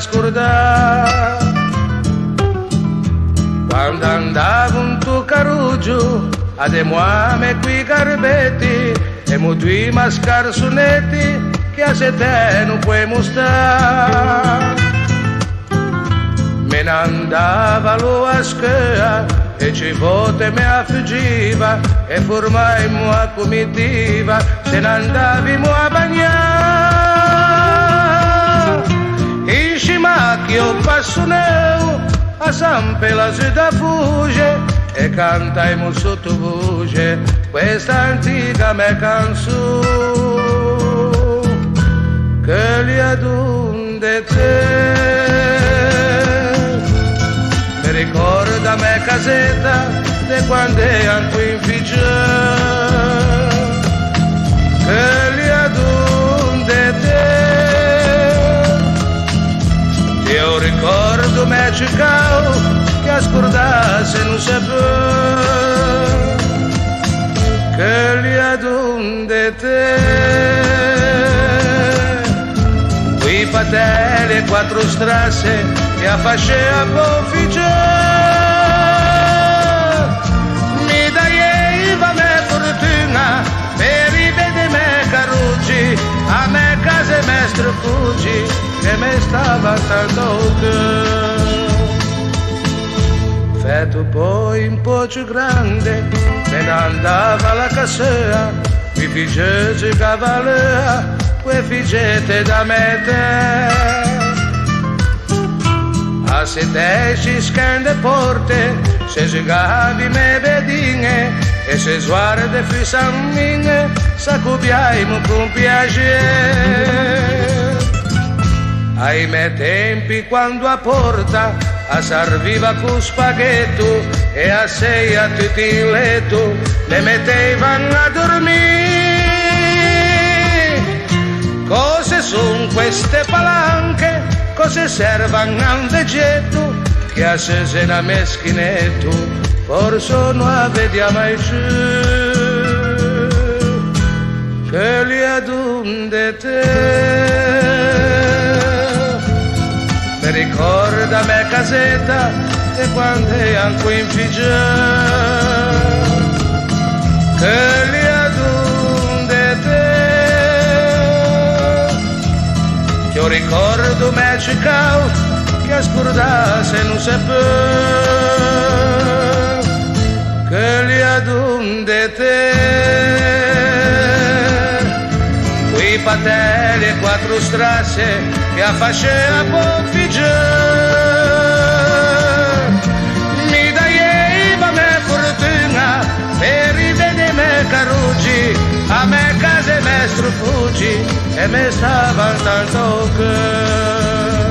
scordare. Quando andavo in tuo carruggio, a de muame qui garbetti, e mu due mascarsonetti, che a se te non puoi mostrare. Me ne andava lo a scuola, e ci volte me affuggiva, e formai a comitiva, se ne andavi a bagnare. In scimacchio passo neu, a Sampe la città fugge, e cantai sottovoce questa antica me canzone, che li adunde te. Mi ricorda me casetta de quando ero in figlia, che li adunde te. Io ricordo me cercavo che a scordarsi non sapevo, che li adunde te. Qui patelli e quattro strasse che a fascia boffice, mi daiva me fortuna per rivedere me caruggi, a me casa e me strafuggi, che me stava tanto che. Feto poi un po' più grande, se ne andava alla cassera, qui figete cavalera, quei figete da mettere. A se te ci scende porte, se gigavi me vedine, e se guarda fissammine, s'accubiamo con piacere. Ai miei tempi quando a porta, a serviva con spaghetto, e a sei a tutti in letto, le mettevano a dormire. Cose son queste palanche, cose servono a un vegetto, che a sesena meschinetto, forse non la vediamo mai più, che li adunde te. Mi ricorda me casetta e quando ero qui in figlia, che li adunde te. Io ricordo me cercavo che a scordarsi non sapevo, che li adunde te. Qui patelli e quattro strasse che a fascia boffice, mi daiva me fortuna per rivedere me caruggi, a me casa e me strufuggi, e me stava tanto che.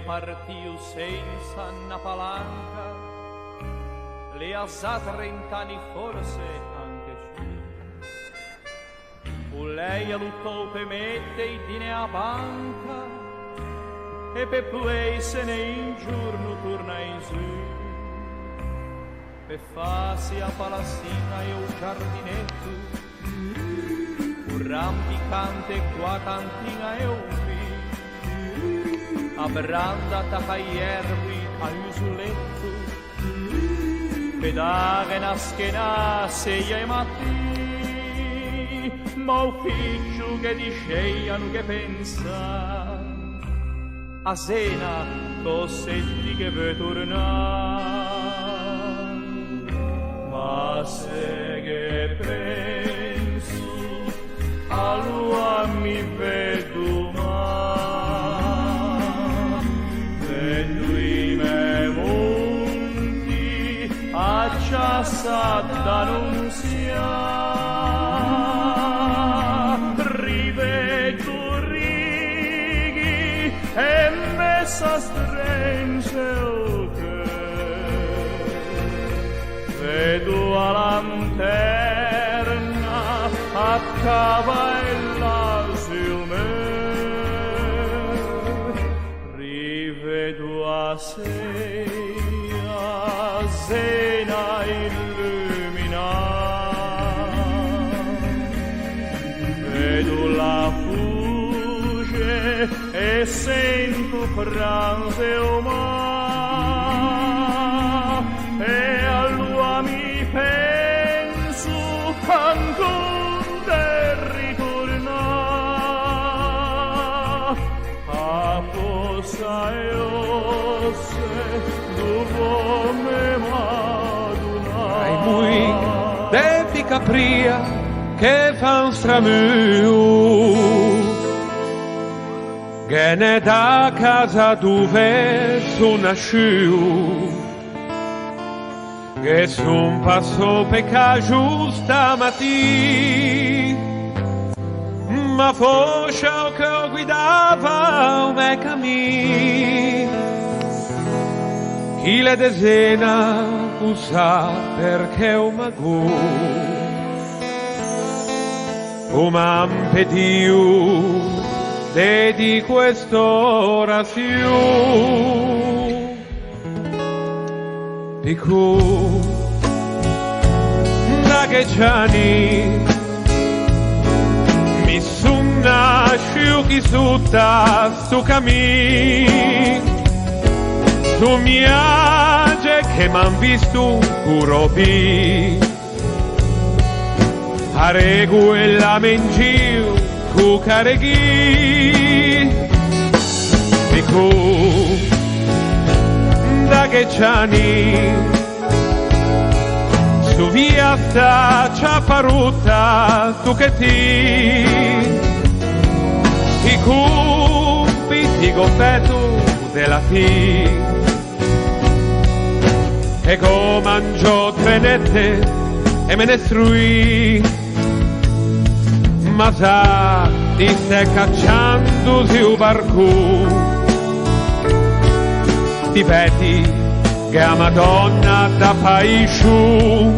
Partiu senza una palanca, le ha 30 anni forse anche più. Lei ha luttato per mettere in a banca, e per lei se ne in giorno torna in su, per farsi a palazzina e un giardinetto, un rampicante qua cantina e un abbrandata caiervi all'usuletto, pedare na schena seia e matti, ma ufficio che diceiano che pensa, a sena cossetti che vuoi tornare, ma se che penso, allora mi vedo mai. Acciassa d'annunziare s'astringe il cuore, vedo a lanterna a cavalla sul mare, rivedo a sé a Zena illuminata, vedo la fuge e sento pranze umane, e allora mi penso ancora ritornare a posa e osse dove me maduna. Ai mui devi capria che fan stramu, che ne da casa dove sono nasciuto, che son passo pecca giusta mattina, ma forse che guidava un me cammino, chi le desena usa perché un mago, un pediu di quest'orazione, più da che gianni mi son nasciuti sutta su cammino, su miage che m'han visto curobi, a reguella mengiu cucareghi, più da che gianni su via sta ciaparutta tu che ti compiti goffetto della ti, e go mangio trenette e me ne strui, ma sa ti stai cacciando su barco, ti vedi che a Madonna da paisciu,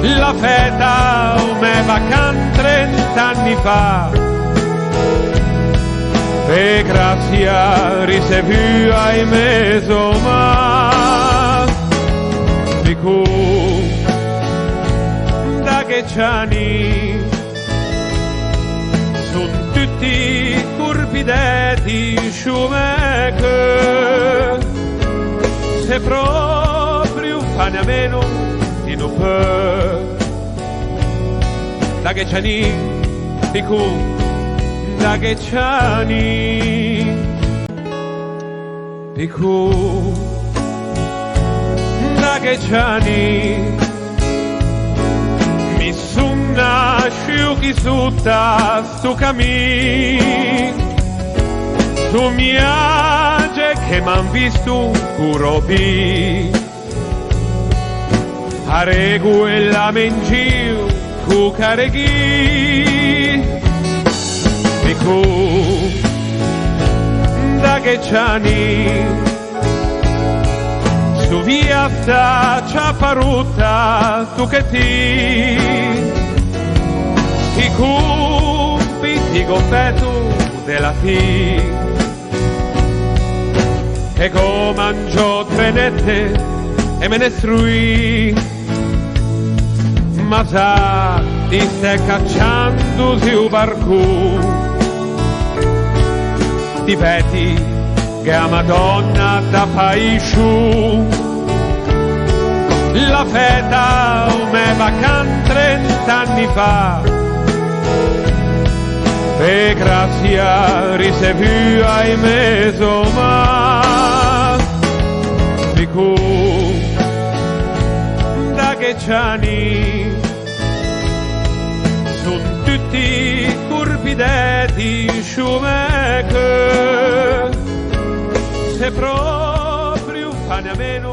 la feta me vacan 30 anni fa, e grazia ricevu ai mesoma, dico da che gianni son tutti curpidetti sciumeche, se proprio fanno a meno di non può, da che gianni dico da che gianni dico da che gianni mi son nasciuti sutta su cammino, su miage che m'han visto curobi, a reguella mengiu cucareghi, dico da che gianni su via sta ciaparutta tu che ti compiti goffetto della ti, e go mangio trenette e me ne strui, ma sa ti stai cacciando su barco, ti vedi che a Madonna da paisciu, la feta me vacan 30 anni fa, e grazia ricevu ai mesoma, dico da che gianni son tutti curpidetti sciumeche, se proprio fanno a meno